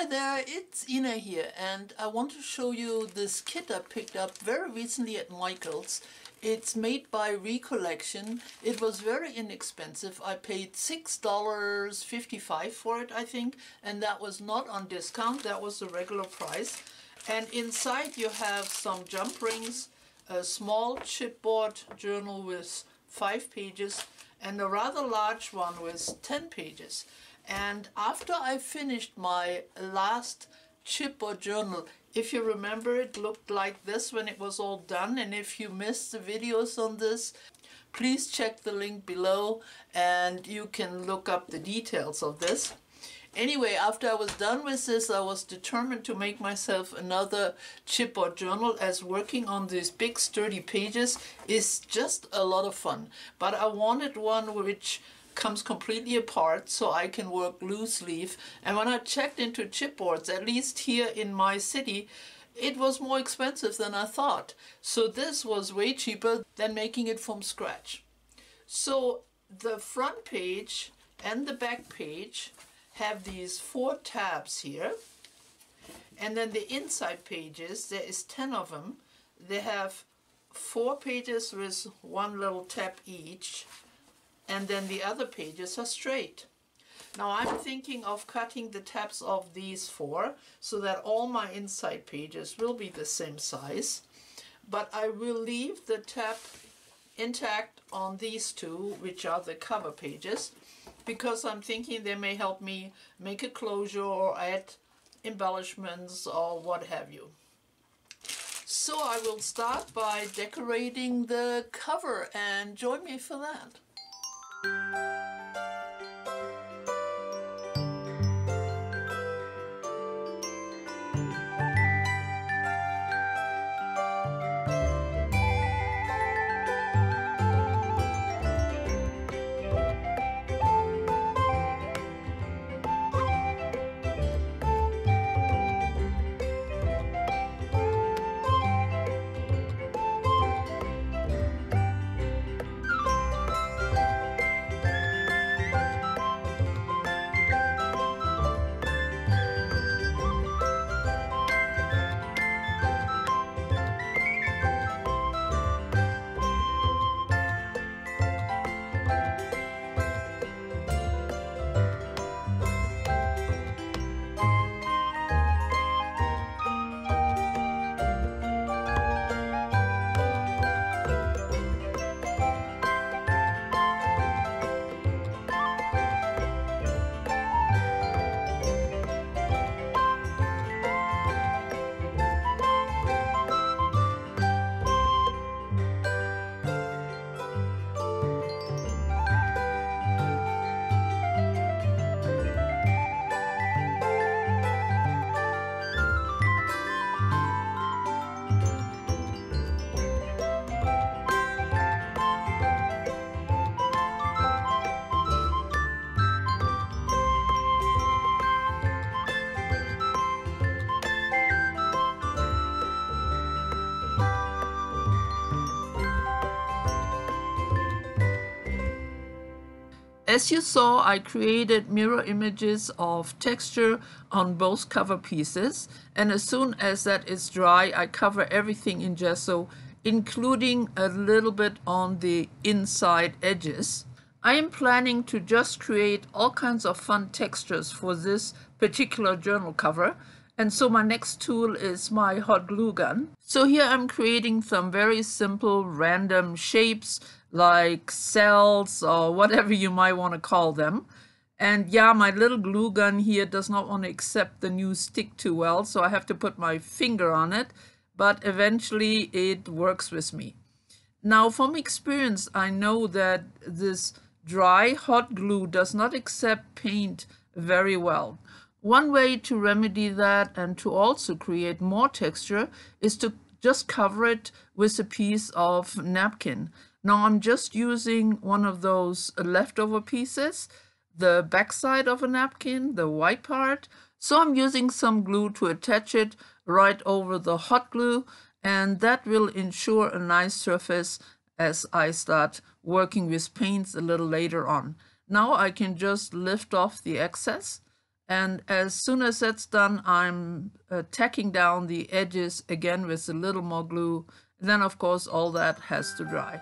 Hi there, it's Ina here, and I want to show you this kit I picked up very recently at Michael's. It's made by Recollection. It was very inexpensive. I paid $6.55 for it, I think, and that was not on discount. That was the regular price. And inside you have some jump rings, a small chipboard journal with 5 pages, and a rather large one with 10 pages. And after I finished my last chipboard journal, if you remember, it looked like this when it was all done. And if you missed the videos on this, please check the link below and you can look up the details of this. Anyway, after I was done with this, I was determined to make myself another chipboard journal, as working on these big sturdy pages is just a lot of fun. But I wanted one which comes completely apart so I can work loose leaf. And when I checked into chipboards, at least here in my city, it was more expensive than I thought. So this was way cheaper than making it from scratch. So the front page and the back page have these 4 tabs here. And then the inside pages, there is 10 of them. They have 4 pages with 1 little tab each. And then the other pages are straight. Now I'm thinking of cutting the tabs of these 4 so that all my inside pages will be the same size. But I will leave the tab intact on these 2, which are the cover pages, because I'm thinking they may help me make a closure or add embellishments or what have you. So I will start by decorating the cover, and join me for that. As you saw, I created mirror images of texture on both cover pieces, and as soon as that is dry, I cover everything in gesso, including a little bit on the inside edges. I am planning to just create all kinds of fun textures for this particular journal cover, and so my next tool is my hot glue gun. So here I'm creating some very simple random shapes, like cells or whatever you might want to call them. And yeah, my little glue gun here does not want to accept the new stick too well, so I have to put my finger on it, but eventually it works with me. Now, from experience, I know that this dry hot glue does not accept paint very well. One way to remedy that and to also create more texture is to just cover it with a piece of napkin. Now I'm just using one of those leftover pieces, the backside of a napkin, the white part. So I'm using some glue to attach it right over the hot glue, and that will ensure a nice surface as I start working with paints a little later on. Now I can just lift off the excess And as soon as that's done, I'm tacking down the edges again with a little more glue. And then of course all that has to dry.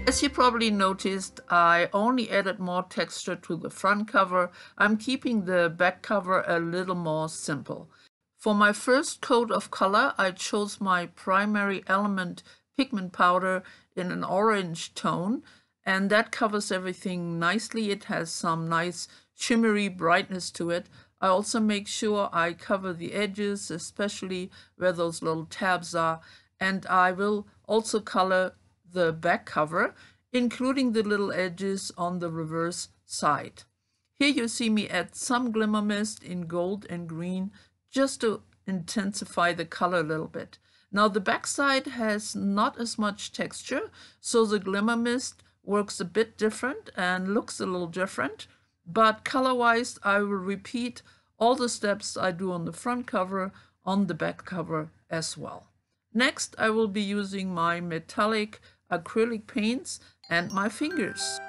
As you probably noticed, I only added more texture to the front cover. I'm keeping the back cover a little more simple. For my first coat of color, I chose my primary element pigment powder in an orange tone, and that covers everything nicely. It has some nice shimmery brightness to it. I also make sure I cover the edges, especially where those little tabs are, and I will also color the back cover, including the little edges on the reverse side. Here you see me add some glimmer mist in gold and green just to intensify the color a little bit. Now the back side has not as much texture, so the glimmer mist works a bit different and looks a little different, but color-wise I will repeat all the steps I do on the front cover on the back cover as well. Next, I will be using my metallic acrylic paints and my fingers.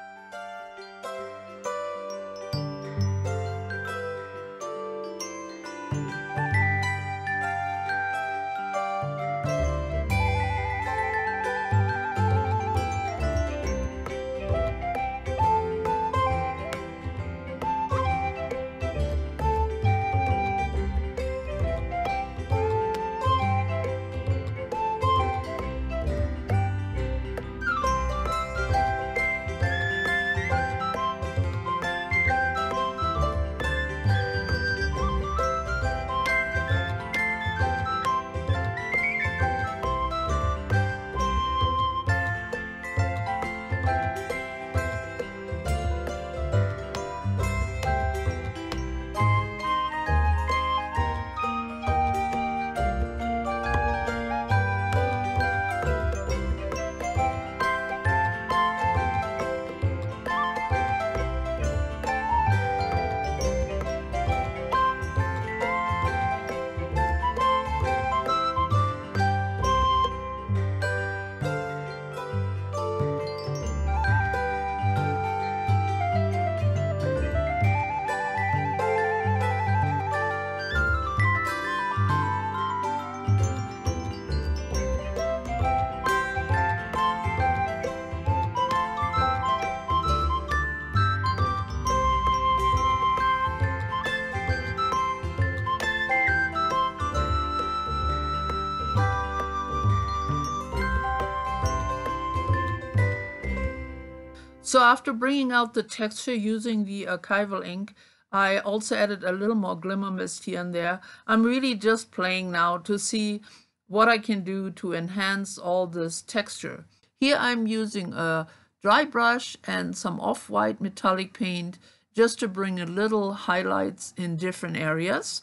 So after bringing out the texture using the Archival ink, I also added a little more glimmer mist here and there. I'm really just playing now to see what I can do to enhance all this texture. Here I'm using a dry brush and some off-white metallic paint just to bring a little highlights in different areas.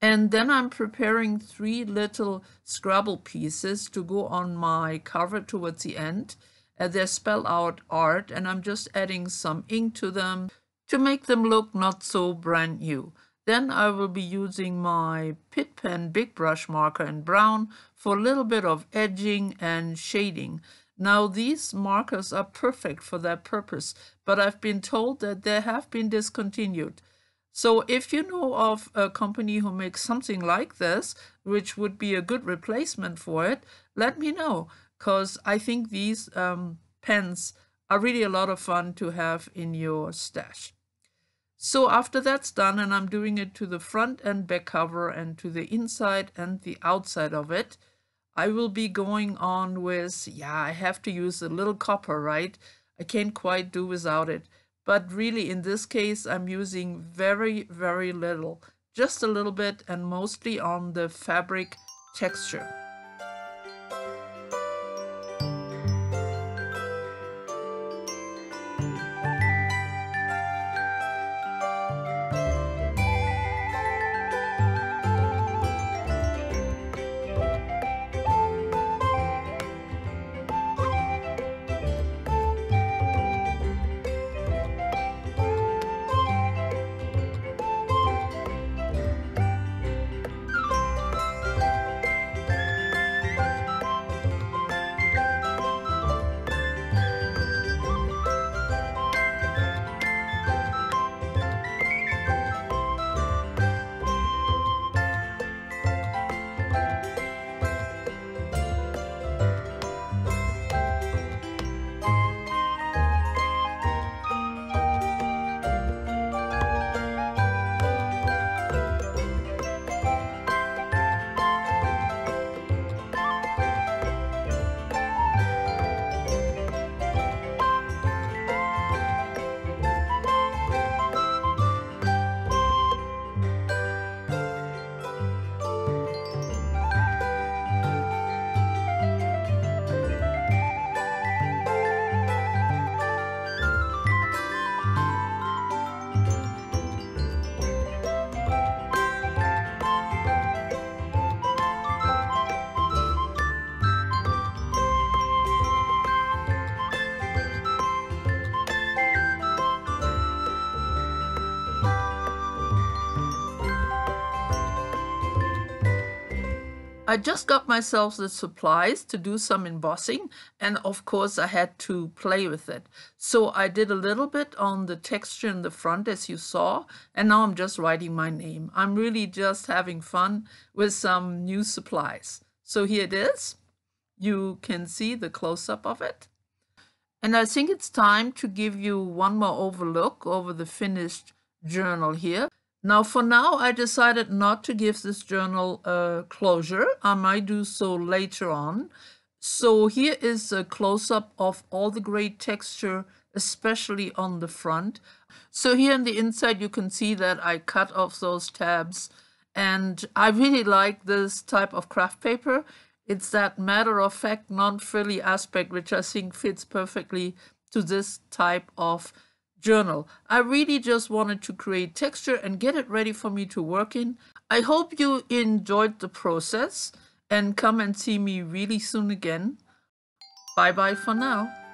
And then I'm preparing 3 little Scrabble pieces to go on my cover towards the end. They spell out art, and I'm just adding some ink to them to make them look not so brand new. Then I will be using my Pitt Pen Big Brush marker in brown for a little bit of edging and shading. Now these markers are perfect for that purpose, but I've been told that they have been discontinued. So if you know of a company who makes something like this, which would be a good replacement for it, let me know, because I think these pens are really a lot of fun to have in your stash. So after that's done, and I'm doing it to the front and back cover and to the inside and the outside of it, I will be going on with, I have to use a little copper, right? I can't quite do without it. But really, in this case, I'm using very, very little, just a little bit, and mostly on the fabric texture. I just got myself the supplies to do some embossing, and of course I had to play with it. So I did a little bit on the texture in the front, as you saw, and now I'm just writing my name. I'm really just having fun with some new supplies. So here it is. You can see the close-up of it. And I think it's time to give you one more overlook over the finished journal here. Now, for now, I decided not to give this journal a closure. I might do so later on. So here is a close-up of all the great texture, especially on the front. So here on the inside, you can see that I cut off those tabs. And I really like this type of craft paper. It's that matter-of-fact, non-frilly aspect, which I think fits perfectly to this type of journal. I really just wanted to create texture and get it ready for me to work in. I hope you enjoyed the process and come and see me really soon again. Bye bye for now.